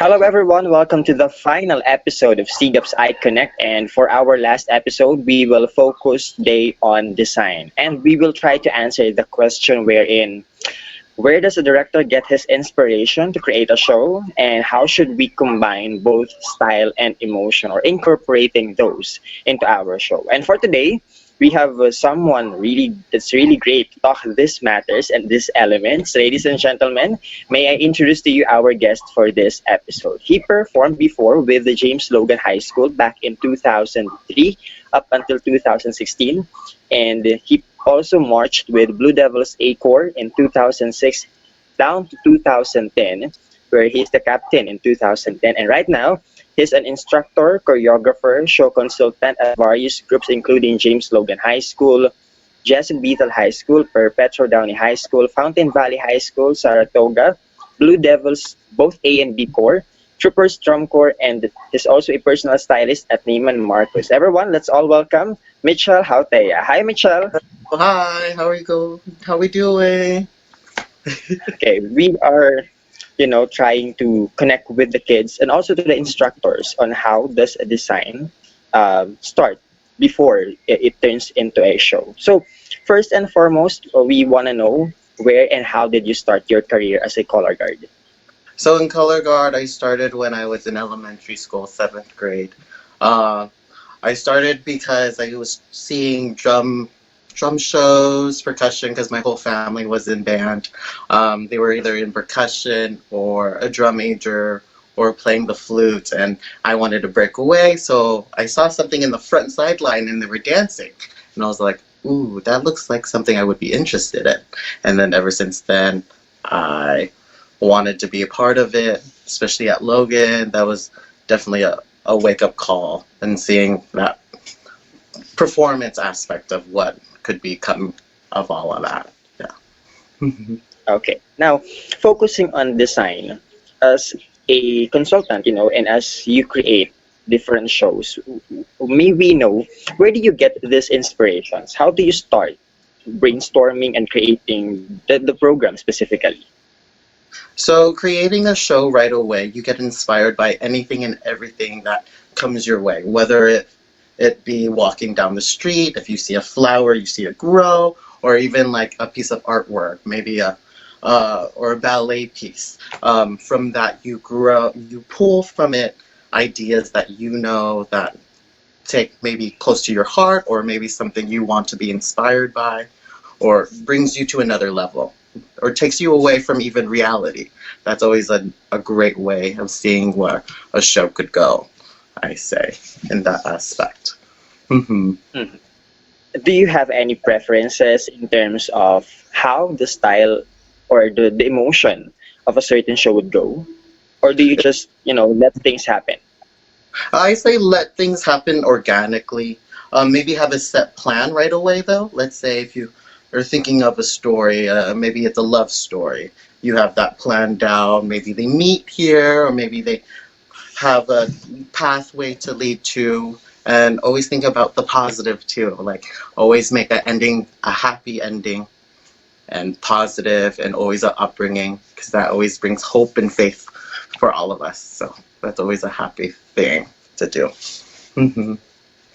Hello, everyone. Welcome to the final episode of CGAP's iCONNECT. And for our last episode, we will focus today on design. And we will try to answer the question wherein where does a director get his inspiration to create a show? And how should we combine both style and emotion or incorporating those into our show? And for today, we have someone really that's really great to talk these matters and these elements. Ladies and gentlemen, may I introduce to you our guest for this episode. He performed before with the James Logan High School back in 2003 up until 2016, and he also marched with Blue Devils A Corps in 2006 down to 2010, where he's the captain in 2010. And right now, he's an instructor, choreographer, show consultant at various groups, including James Logan High School, Jess and Bethel High School, Perpetro Downey High School, Fountain Valley High School, Saratoga, Blue Devils, both A and B Corps, Troopers Drum Corps, and is also a personal stylist at Neiman Marcus. Everyone, let's all welcome Mitchell Hautea. Hi, Mitchell. Hi, how are you go? How we doing? Okay, we are, trying to connect with the kids and also to the instructors on how does a design start before it turns into a show. So, first and foremost, we want to know where and how did you start your career as a color guard? So in color guard, I started when I was in elementary school, seventh grade. Uh, I started because I was seeing drum shows, percussion, because my whole family was in band. They were either in percussion or a drum major or playing the flute, and I wanted to break away, so I saw something in the front sideline and they were dancing, and I was like, ooh, that looks like something I would be interested in. And then ever since then, I wanted to be a part of it, especially at Logan. That was definitely a wake-up call, and seeing that performance aspect of what could become of all of that. Yeah. Okay, now focusing on design as a consultant, and as you create different shows, may we know where do you get these inspirations? How do you start brainstorming and creating the program specifically? So creating a show right away, you get inspired by anything and everything that comes your way, whether it be walking down the street, if you see a flower, you see it grow, or even like a piece of artwork, maybe or a ballet piece. From that, you pull from it ideas that you know that take maybe close to your heart, or maybe something you want to be inspired by, or brings you to another level, or takes you away from even reality. That's always a great way of seeing where a show could go, I say, in that aspect. Hmm. Mhm. Do you have any preferences in terms of how the style or the emotion of a certain show would go? Or do you just, let things happen? I say let things happen organically. Maybe have a set plan right away, though. Let's say if you are thinking of a story, maybe it's a love story. You have that planned out. Maybe they meet here, or maybe they have a pathway to lead to, and always think about the positive too. Like always make a happy ending, and positive, and always an upbringing, because that always brings hope and faith for all of us. So that's always a happy thing to do. Hmm.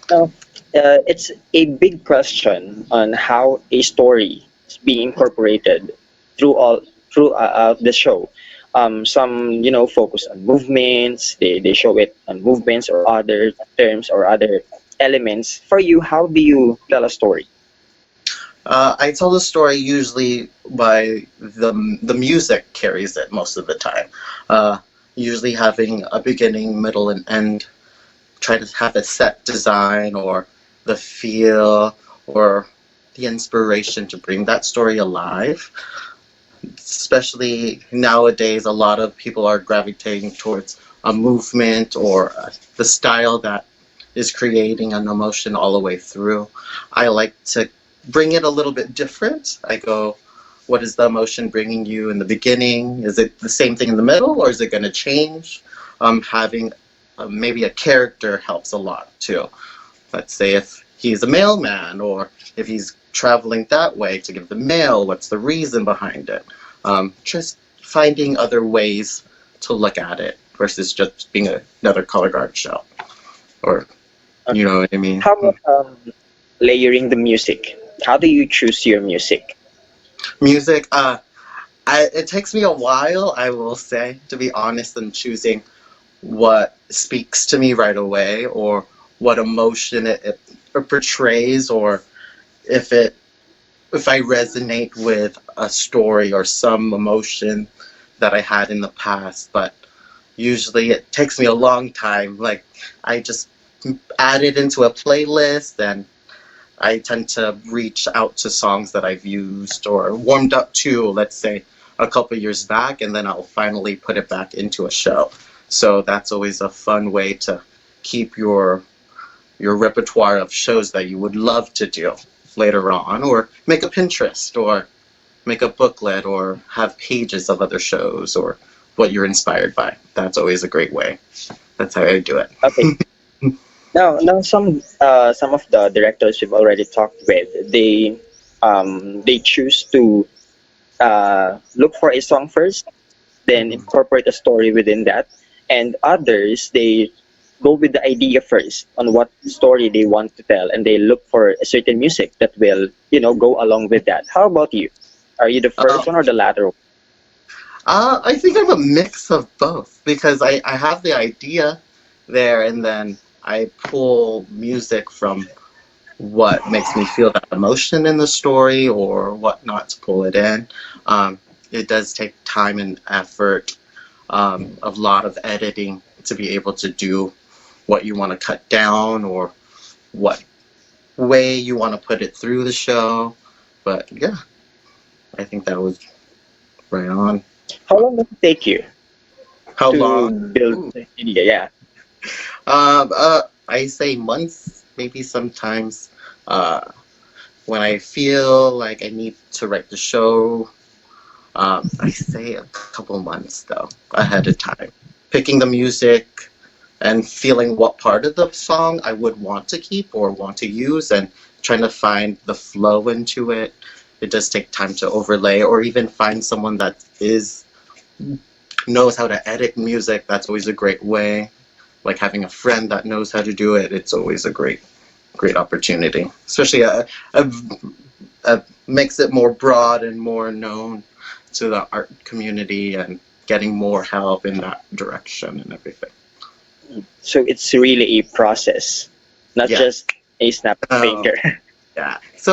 Now, it's a big question on how a story is being incorporated throughout the show. Some, focus on movements. They show it on movements or other terms or other elements. For you, how do you tell a story? I tell the story usually by the music carries it most of the time. Usually having a beginning, middle, and end. Try to have a set design or the feel or the inspiration to bring that story alive. Especially nowadays, a lot of people are gravitating towards a movement or the style that is creating an emotion all the way through. I like to bring it a little bit different. I go, what is the emotion bringing you in the beginning? Is it the same thing in the middle, or is it going to change? Having maybe a character helps a lot too. Let's say if he's a mailman, or if he's traveling that way to give the mail, what's the reason behind it? Just finding other ways to look at it versus just being another color guard show. Or, you know what I mean? How about layering the music? How do you choose your music? Music, it takes me a while, I will say, to be honest, in choosing what speaks to me right away, or what emotion it portrays, or if it if I resonate with a story or some emotion that I had in the past. But usually it takes me a long time. Like, I just add it into a playlist, and I tend to reach out to songs that I've used or warmed up to, let's say, a couple years back, and then I'll finally put it back into a show. So that's always a fun way to keep your repertoire of shows that you would love to do later on, or make a Pinterest, or make a booklet, or have pages of other shows, or what you're inspired by. That's always a great way. That's how I do it. Okay. Now some of the directors we've already talked with, they choose to look for a song first, then Mhm. incorporate a story within that, and others they go with the idea first on what story they want to tell, and they look for a certain music that will go along with that. How about you? Are you the Uh, first one or the latter one? I think I'm a mix of both, because I have the idea there, and then I pull music from what makes me feel that emotion in the story, or whatnot, to pull it in. Um, it does take time and effort, a lot of editing to be able to do what you want to cut down, or what way you want to put it through the show. But yeah, I think that was right on. How long does it take you How to long? build Ooh. the idea? Yeah. I say months, maybe sometimes. Uh, when I feel like I need to write the show, I say a couple months though, ahead of time. Picking the music and feeling what part of the song I would want to keep or want to use, and trying to find the flow into it. It does take time to overlay, or even find someone that is knows how to edit music. That's always a great way. Like, having a friend that knows how to do it, it's always a great opportunity. Especially makes it more broad and more known to the art community, and getting more help in that direction and everything. So it's really a process, not Yeah. just a snap of Um, finger. Yeah. So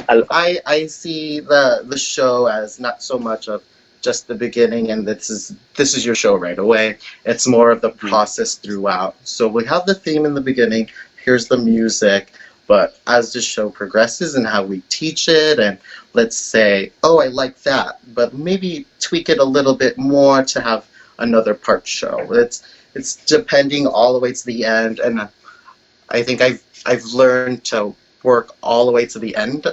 Al- I see the show as not so much of just the beginning, and this is your show right away. It's more of the process throughout. So we have the theme in the beginning. Here's the music. But as the show progresses and how we teach it, and let's say, oh, I like that, but maybe tweak it a little bit more to have another part show. It's depending all the way to the end, and I think I've learned to work all the way to the end,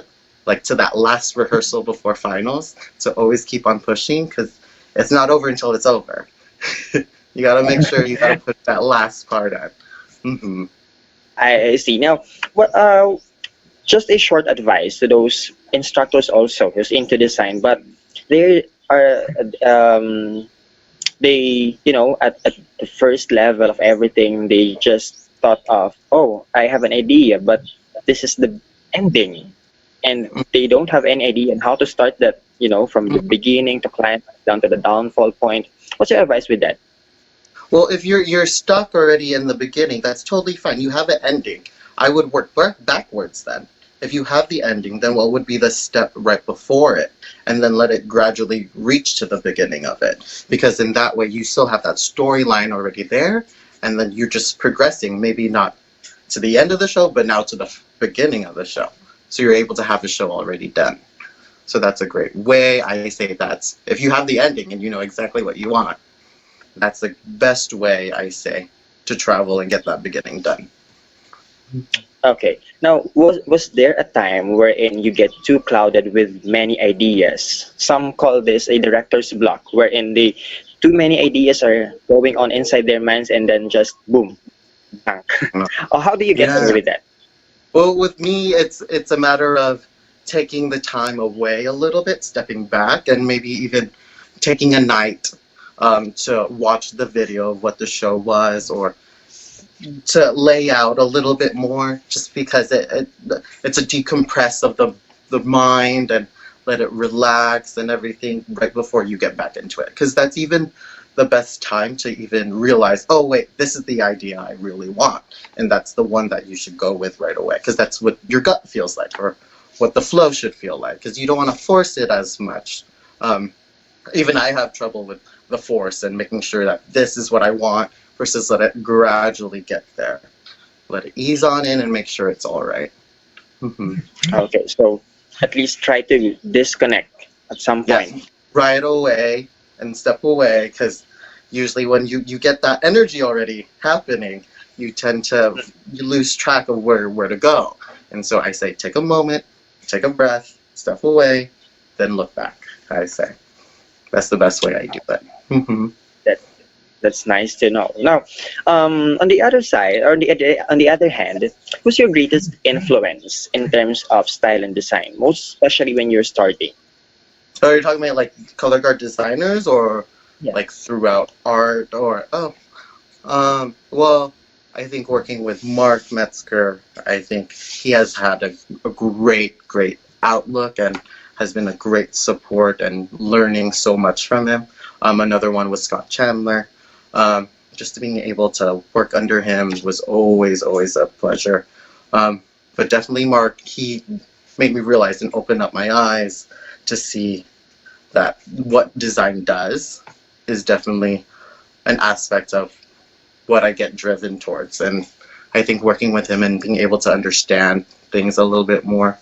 like to that last rehearsal before finals, to always keep on pushing, because it's not over until it's over. You gotta make sure you gotta put that last part in. Hmm. I see. Now, what? Just a short advice to those instructors also who's into design, but they are at the first level of everything, they just thought of, oh, I have an idea, but this is the ending, and they don't have any idea on how to start that, from the beginning to climax down to the downfall point. What's your advice with that? Well, if you're stuck already in the beginning, that's totally fine. You have an ending. I would work backwards then. If you have the ending, then what would be the step right before it? And then let it gradually reach to the beginning of it. Because in that way, you still have that storyline already there, and then you're just progressing, maybe not to the end of the show, but now to the beginning of the show. So you're able to have the show already done. So that's a great way. I say that's if you have the ending and you know exactly what you want, that's the best way, I say, to travel and get that beginning done. Okay. Now, was there a time wherein you get too clouded with many ideas? Some call this a director's block, wherein the too many ideas are going on inside their minds and then just boom, bang. Or how do you get away Yeah. with that? Well, with me, it's a matter of taking the time away a little bit, stepping back, and maybe even taking a night to watch the video of what the show was, or to lay out a little bit more, just because it's a decompress of the mind, and let it relax and everything right before you get back into it, because that's even the best time to even realize, oh wait, this is the idea I really want, and that's the one that you should go with right away, because that's what your gut feels like, or what the flow should feel like, because you don't want to force it as much. Even I have trouble with the force and making sure that this is what I want, versus let it gradually get there. Let it ease on in and make sure it's all right. Mm-hmm. Okay, so at least try to disconnect at some Yes, point. right away and step away, because usually when you get that energy already happening, you tend to you lose track of where to go. And so I say, take a moment, take a breath, step away, then look back. I say that's the best way I do it. Mm-hmm. That that's nice to know. Now, on the other side, or on the other hand, who's your greatest influence in terms of style and design, most especially when you're starting? So you're talking about like color guard designers, or Yeah. like throughout art, or well, I think working with Mark Metzger, I think he has had a great outlook, and has been a great support, and learning so much from him. Another one was Scott Chandler. Just being able to work under him was always a pleasure. But definitely Mark, he made me realize and open up my eyes to see that what design does is definitely an aspect of what I get driven towards. And I think working with him and being able to understand things a little bit more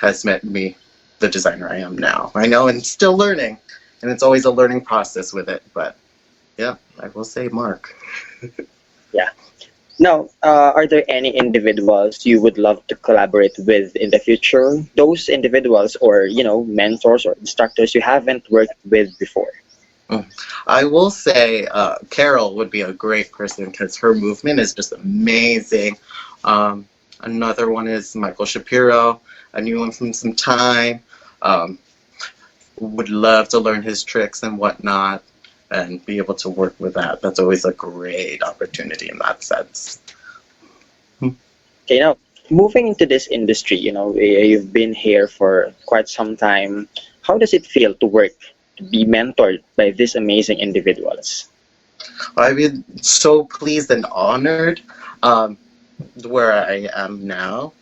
has made me the designer I am now. I know, and still learning, and it's always a learning process with it. But yeah, I will say Mark. Yeah. Now, are there any individuals you would love to collaborate with in the future? Those individuals, or mentors or instructors you haven't worked with before. Mm. I will say Carol would be a great person, because her movement is just amazing. Another one is Michael Shapiro. I knew him from some time. Um, would love to learn his tricks and whatnot, and be able to work with that. That's always a great opportunity in that sense. Okay, now moving into this industry, you've been here for quite some time. How does it feel to work, to be mentored by these amazing individuals? I've been so pleased and honored um, where I am now,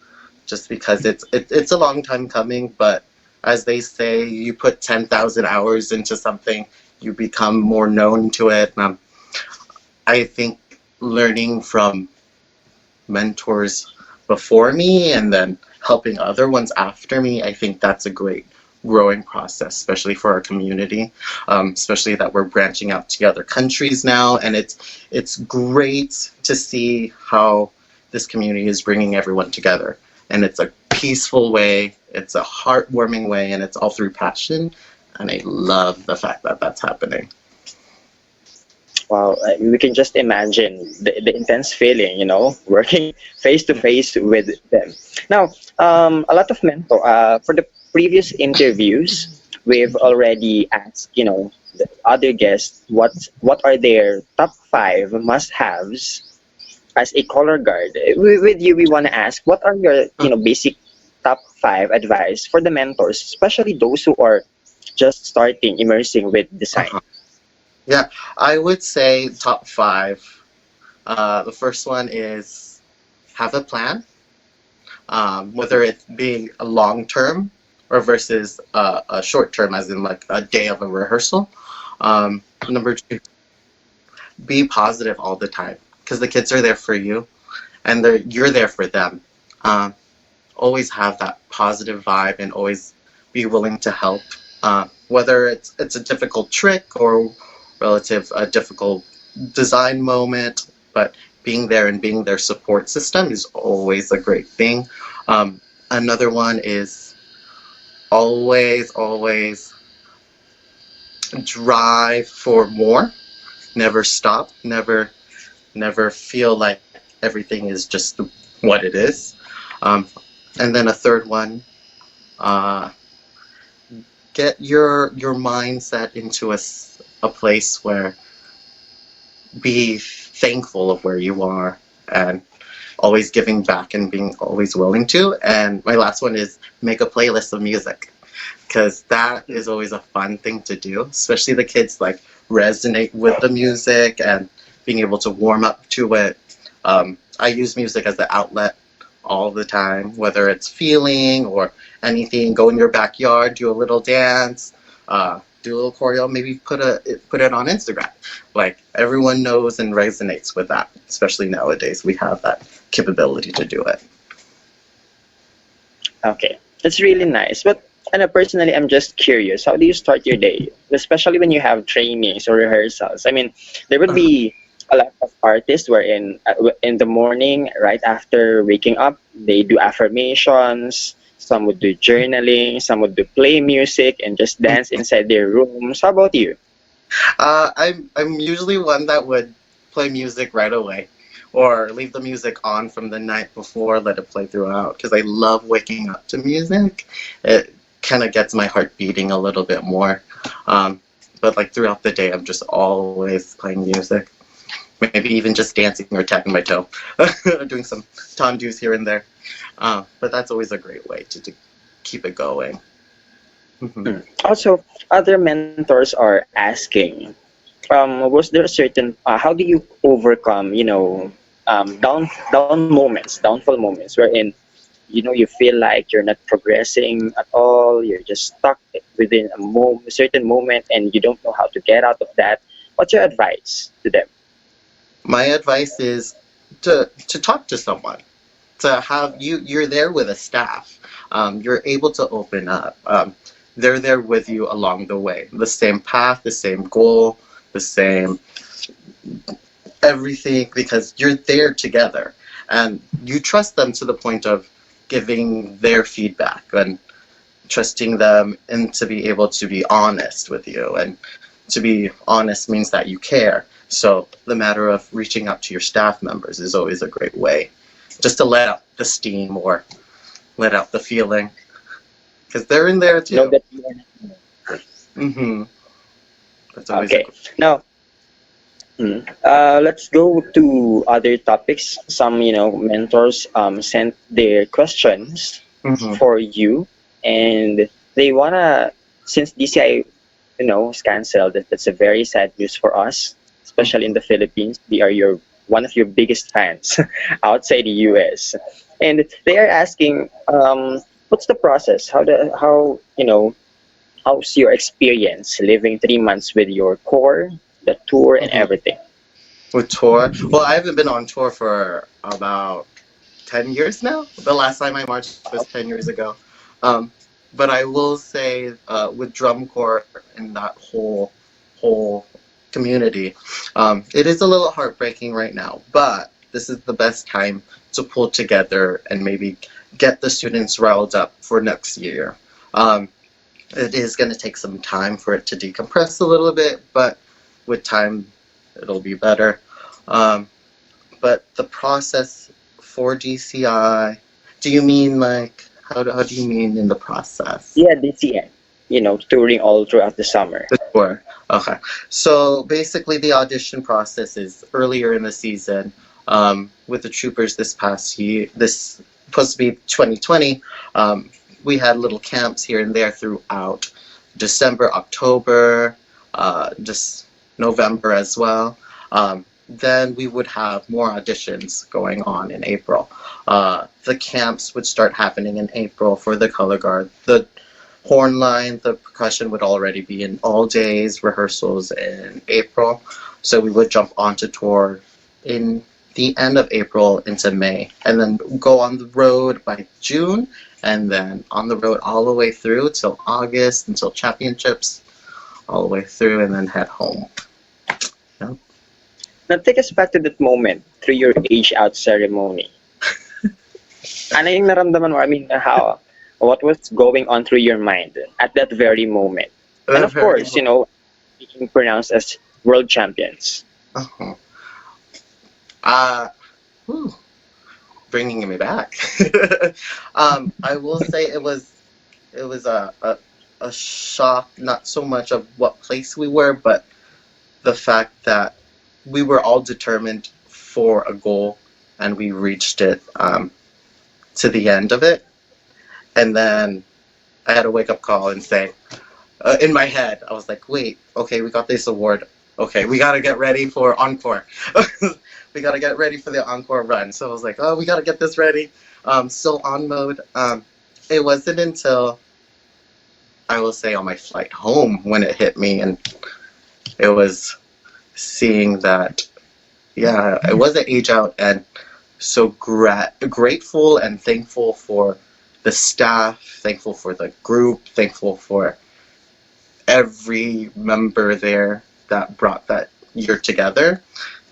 just because it's a long time coming. But as they say, you put 10,000 hours into something, you become more known to it. I think learning from mentors before me, and then helping other ones after me, I think that's a great growing process, especially for our community, especially that we're branching out to other countries now. And it's great to see how this community is bringing everyone together. And it's a peaceful way, it's a heartwarming way, and it's all through passion. And I love the fact that that's happening. Wow, we can just imagine the intense feeling, working face to face with them. Now, a lot of for the previous interviews, we've already asked, the other guests what are their top five must-haves as a color guard. With you, we want to ask, what are your, basic top five advice for the mentors, especially those who are just starting immersing with design? Yeah, I would say top five. The first one is have a plan, whether it being a long term or versus a short term, as in like a day of a rehearsal. Number two, be positive all the time, because the kids are there for you, and you're there for them. Um, Always have that positive vibe, and always be willing to help. Whether it's a difficult trick, or relative a difficult design moment, but being there and being their support system is always a great thing. Another one is always drive for more. Never stop. Never feel like everything is just what it is. Um, and then a third one, uh, get your mindset into a place where be thankful of where you are and always giving back and being always willing to. And my last one is make a playlist of music, because that is always a fun thing to do, especially the kids like resonate with the music and being able to warm up to it. I use music as an outlet all the time, whether it's feeling or anything. Go in your backyard, do a little dance, do a little choreo, maybe put it on Instagram. Like, everyone knows and resonates with that, especially nowadays. We have that capability to do it. Okay, that's really nice. But personally, I'm just curious. How do you start your day, especially when you have trainings or rehearsals? I mean, there would be a lot of artists wherein in the morning, right after waking up, they do affirmations. Some would do journaling. Some would do play music and just dance inside their rooms. How about you? I'm usually one that would play music right away, or leave the music on from the night before, let it play throughout, because I love waking up to music. It kind of gets my heart beating a little bit more. But like throughout the day, I'm just always playing music. Maybe even just dancing or tapping my toe, doing some tendus here and there. But that's always a great way to keep it going. Mhm. Also, other mentors are asking, was there a certain, how do you overcome, downfall moments wherein, you feel like you're not progressing at all, you're just stuck within a certain moment and you don't know how to get out of that. What's your advice to them? My advice is to talk to someone, to have you're there with a staff. You're able to open up. They're there with you along the way. The same path, the same goal, the same everything, because you're there together. And you trust them to the point of giving their feedback and trusting them, and to be able to be honest with you. And to be honest means that you care. So the matter of reaching out to your staff members is always a great way, just to let out the steam or let out the feeling, because they're in there Know too. that you are not. Mm-hmm. That's always a Okay. good. Now, let's go to other topics. Some, mentors sent their questions Mm-hmm. for you, and they wanna, since DCI, is canceled. That's a very sad news for us, especially in the Philippines. We are your one of your biggest fans outside the US, and they are asking, what's the process? How's your experience living 3 months with your core, the tour, and Mm-hmm. everything? With tour, well, I haven't been on tour for about 10 years now. The last time I marched was 10 years ago. Um, but I will say, with drum corps and that whole community, it is a little heartbreaking right now. But this is the best time to pull together and maybe get the students riled up for next year. Um, it is going to take some time for it to decompress a little bit, but with time, it'll be better. Um, but the process for DCI, do you mean like, how do you mean in the process? Yeah, DCN. Touring all throughout the summer. Sure. Okay. So basically, the audition process is earlier in the season. With the troopers this past year, this supposed to be 2020. We had little camps here and there throughout December, October, just November as well. Then we would have more auditions going on in April. The camps would start happening in April for the color guard. The horn line, the percussion would already be in all days, rehearsals in April. So we would jump onto tour in the end of April into May, and then go on the road by June, and then on the road all the way through till August, until championships, all the way through, and then head home. Yeah. Now, take us back to that moment through your age out ceremony. Ano yung naramdaman mo? I mean, what was going on through your mind at that very moment? And of Very. course, being pronounced as world champions. Uh-huh. Uh, whew, bringing me back. I will say it was a shock, not so much of what place we were, but the fact that we were all determined for a goal and we reached it to the end of it. And then I had a wake up call and say, in my head, I was like, wait, okay, we got this award. Okay, we got to get ready for encore. We got to get ready for the encore run. So I was like, oh, we got to get this ready. Still on mode. It wasn't until, I will say, on my flight home when it hit me. And it was seeing that, yeah, I was at age out and so grateful and thankful for the staff, thankful for the group, thankful for every member there that brought that year together,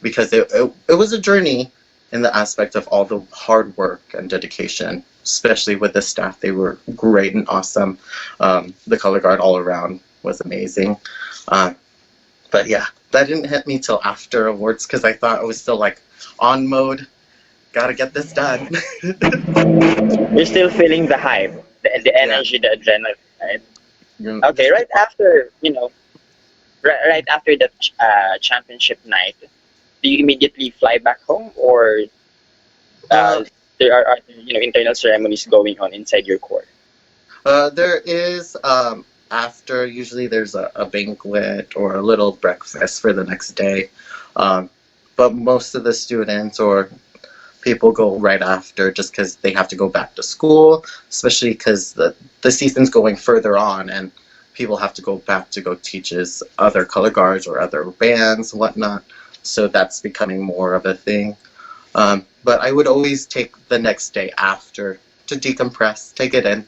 because it was a journey in the aspect of all the hard work and dedication, especially with the staff. They were great and awesome. The color guard all around was amazing. But yeah, that didn't hit me till after awards because I thought I was still like on mode. Gotta get this done. You're still feeling the hype, the energy, the adrenaline, right? Yeah. Okay, right after, right after the championship night, do you immediately fly back home, or Uh, there are internal ceremonies going on inside your court? there is, after, usually there's a banquet or a little breakfast for the next day. Um, but most of the students or people go right after just because they have to go back to school, especially because the season's going further on and people have to go back to go teach as other color guards or other bands, whatnot. So that's becoming more of a thing. But I would always take the next day after to decompress, take it in,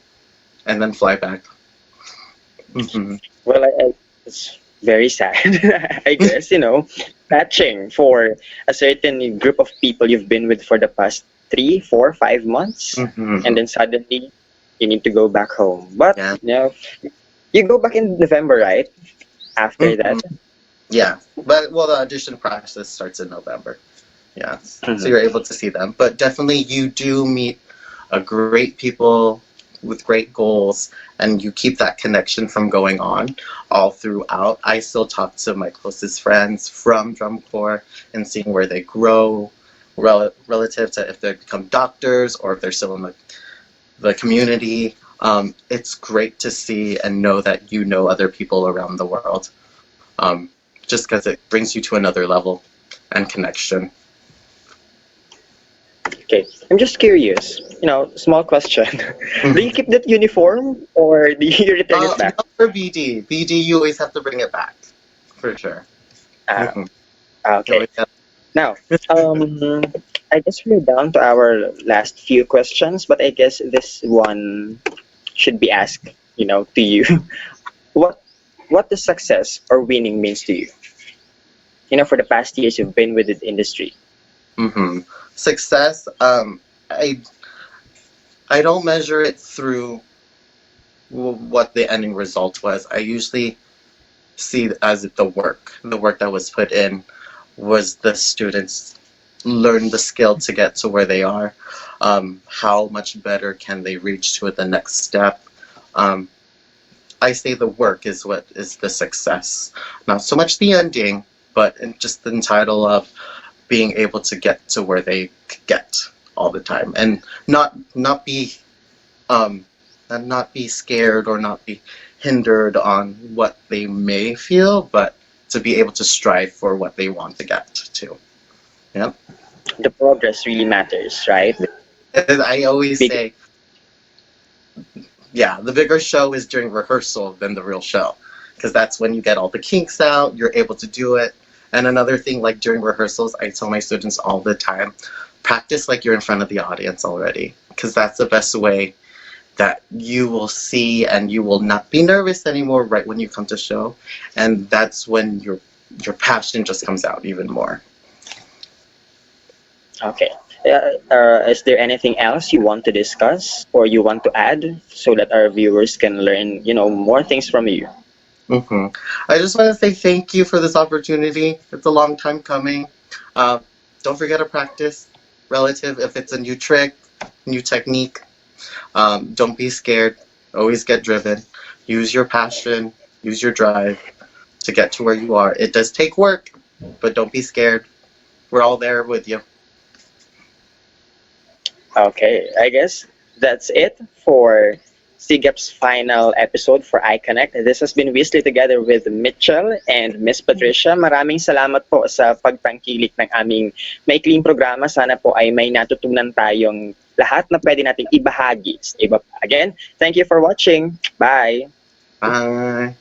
and then fly back. Hmm. Well, it's very sad, I guess, patching for a certain group of people you've been with for the past 3, 4, 5 months, Hmm. and then suddenly you need to go back home. But, Yeah. you go back in November, right? After Hmm. that. Yeah. But, well, the audition process starts in November. Yeah. So Mhm. you're able to see them. But definitely you do meet a great people with great goals, and you keep that connection from going on all throughout. I still talk to my closest friends from drum corps and seeing where they grow relative to if they become doctors or if they're still in the community. It's great to see and know that you know other people around the world, just because it brings you to another level and connection. Okay, I'm just curious. Small question. Do you keep that uniform, or do you return it back? Not for BD. BD, you always have to bring it back, for sure. Ah, Hmm. You okay. always have. Now, I guess we're down to our last few questions, but I guess this one should be asked, to you. What what does success or winning means to you? For the past years you've been with the industry. Hmm. Success. I don't measure it through what the ending result was. I usually see it as the work that was put in was the students learn the skill to get to where they are. How much better can they reach to the next step? Um, I say the work is what is the success, not so much the ending, but just the title of being able to get to where they get all the time, and not be um, and not be scared or not be hindered on what they may feel, but to be able to strive for what they want to get to. Yeah. The progress really matters, right? And I always Big, say, yeah, the bigger show is during rehearsal than the real show, because that's when you get all the kinks out, you're able to do it. And another thing, like during rehearsals, I tell my students all the time, practice like you're in front of the audience already, because that's the best way that you will see and you will not be nervous anymore right when you come to show, and that's when your passion just comes out even more. okay. Is there anything else you want to discuss or you want to add so that our viewers can learn, more things from you? Hmm. I just want to say thank you for this opportunity. It's a long time coming. uh, don't forget to practice relative if it's a new trick, new technique. Don't be scared, always get driven, use your passion, use your drive, to get to where you are. It does take work, but don't be scared. We're all there with you. Okay, I guess that's it for CGAP's final episode for iConnect. This has been Weasley together with Mitchell and Miss Patricia. Maraming salamat po sa pagtangkilik ng aming maikling programa. Sana po ay may natutunan tayong lahat na pwede nating ibahagi sa iba pa. Again, thank you for watching. Bye! Bye.